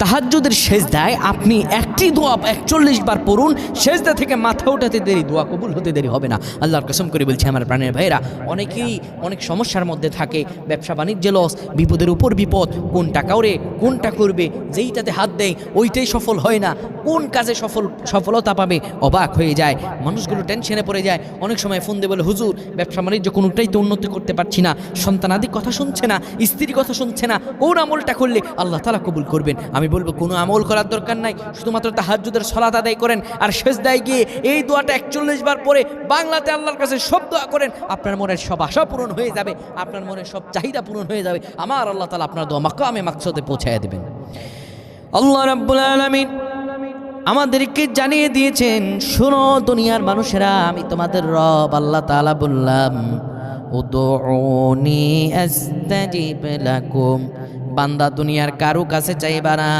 তাহাজ্জুদের সেজদায় আপনি একটি দোয়া 41 বার পড়ুন, সেজদা থেকে মাথা ওঠাতে দেরি দোয়া কবুল হতে দেরি হবে না। আল্লাহর কসম করে বলছি আমার প্রাণের ভাইরা, অনেকেই অনেক সমস্যার মধ্যে থাকে, ব্যবসা বাণিজ্য লস, বিপদের উপর বিপদ, কোনটা কাউরে কোনটা করবে, যেইটাতে হাত দেয় ওইটাই সফল হয় না, কোন কাজে সফলতা পাবে অবাক হয়ে যায়। মানুষগুলো টেনশনে পড়ে যায়, অনেক সময় ফোন দিয়ে বলে হুজুর ব্যবসা বাণিজ্য কোনোটাই তো উন্নতি করতে পারছি না, সন্তানাদি কথা শুনছে না, স্ত্রীর কথা শুনছে না, কোন আমলটা করলে আল্লাহ তাআলা কবুল করবেন? আমি বলবো কোনো আমল করার দরকার নাই, শুধুমাত্র তাহাজ্জুদের সালাত আদায় করেন আর সেজদায় গিয়ে এই দোয়াটা 41 বার পরে বাংলাতে আল্লাহর কাছে সব দোয়া করেন, আপনার মনের সব আশা পূরণ হয়ে যাবে, আপনার মনের সব চাহিদা পূরণ হয়ে যাবে। আমার আল্লাহ তাআলা আপনার দোয়া মাকামে মাকসুদে পৌঁছায় দেবেন। আল্লাহ রাব্বুল আলামিন আমাদেরকে জানিয়ে দিয়েছেন, শোনো দুনিয়ার মানুষেরা, আমি তোমাদের রব আল্লাহ তাআলা বললাম উদউনি আস্তাজিব লাকুম, বান্দা দুনিয়ার কারো কাছে চাইবা না।